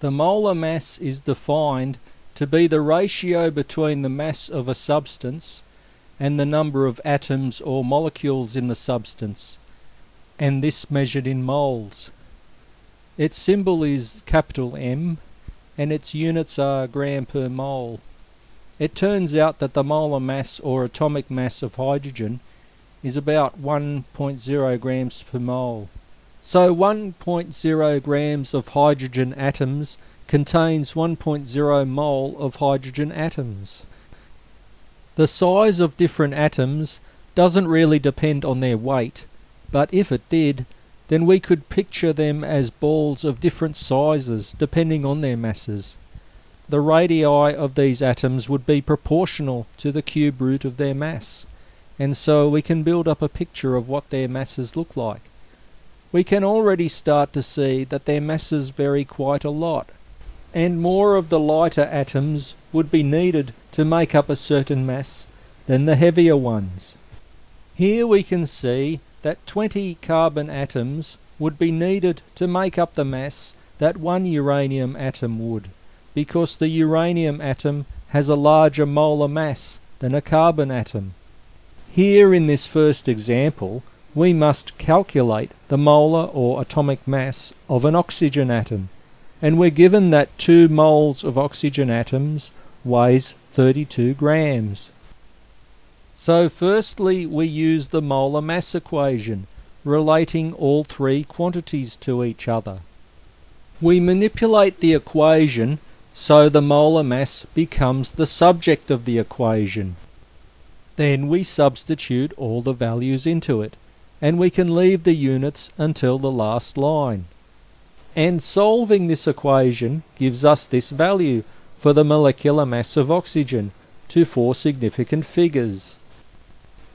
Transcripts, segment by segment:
The molar mass is defined to be the ratio between the mass of a substance and the number of atoms or molecules in the substance, and this measured in moles. Its symbol is capital M, and its units are gram per mole. It turns out that the molar mass or atomic mass of hydrogen is about 1.0 grams per mole. So 1.0 grams of hydrogen atoms contains 1.0 mole of hydrogen atoms. The size of different atoms doesn't really depend on their weight, but if it did, then we could picture them as balls of different sizes depending on their masses. The radii of these atoms would be proportional to the cube root of their mass, and so we can build up a picture of what their masses look like. We can already start to see that their masses vary quite a lot, and more of the lighter atoms would be needed to make up a certain mass than the heavier ones. Here we can see that 20 carbon atoms would be needed to make up the mass that one uranium atom would, because the uranium atom has a larger molar mass than a carbon atom. Here in this first example, we must calculate the molar or atomic mass of an oxygen atom, and we're given that 2 moles of oxygen atoms weighs 32 grams. So firstly we use the molar mass equation, relating all 3 quantities to each other. We manipulate the equation so the molar mass becomes the subject of the equation. Then we substitute all the values into it, and we can leave the units until the last line. And solving this equation gives us this value for the molecular mass of oxygen to 4 significant figures.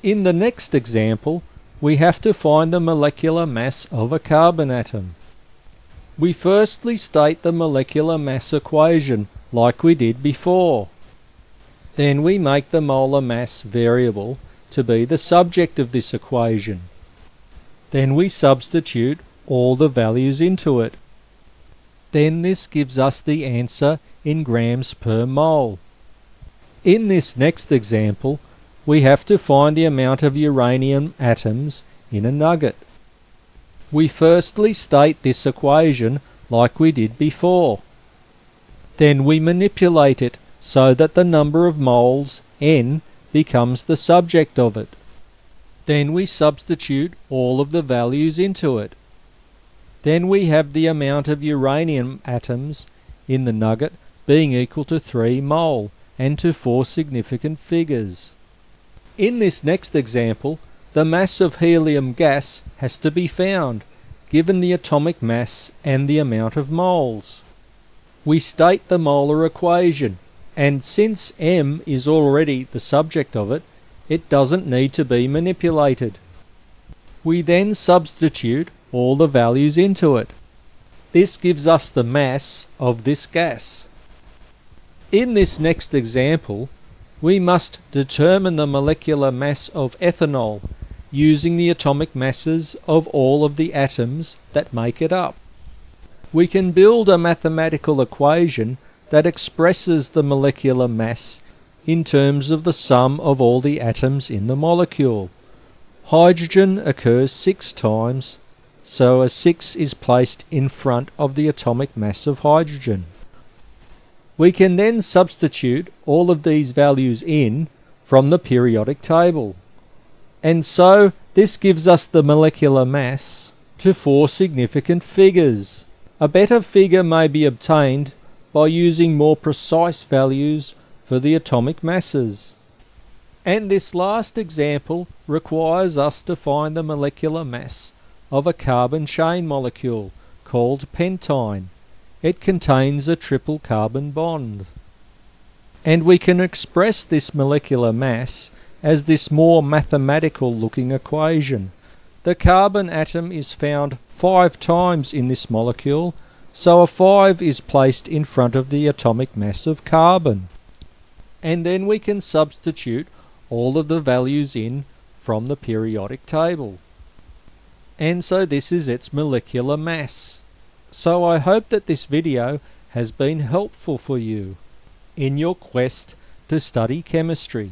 In the next example, we have to find the molecular mass of a carbon atom. We firstly state the molecular mass equation like we did before. Then we make the molar mass variable to be the subject of this equation. Then we substitute all the values into it. Then this gives us the answer in grams per mole. In this next example, we have to find the amount of uranium atoms in a nugget. We firstly state this equation like we did before. Then we manipulate it so that the number of moles, N, becomes the subject of it. Then we substitute all of the values into it. Then we have the amount of uranium atoms in the nugget being equal to 3 mole and to 4 significant figures. In this next example, the mass of helium gas has to be found, given the atomic mass and the amount of moles. We state the molar equation, and since M is already the subject of it, it doesn't need to be manipulated. We then substitute all the values into it. This gives us the mass of this gas. In this next example, we must determine the molecular mass of ethanol using the atomic masses of all of the atoms that make it up. We can build a mathematical equation that expresses the molecular mass in terms of the sum of all the atoms in the molecule. Hydrogen occurs 6 times, so a 6 is placed in front of the atomic mass of hydrogen. We can then substitute all of these values in from the periodic table. And so this gives us the molecular mass to 4 significant figures. A better figure may be obtained by using more precise values for the atomic masses. And this last example requires us to find the molecular mass of a carbon chain molecule called pentine. It contains a triple carbon bond. And we can express this molecular mass as this more mathematical looking equation. The carbon atom is found 5 times in this molecule, so a 5 is placed in front of the atomic mass of carbon. And then we can substitute all of the values in from the periodic table. And so this is its molecular mass. So I hope that this video has been helpful for you in your quest to study chemistry.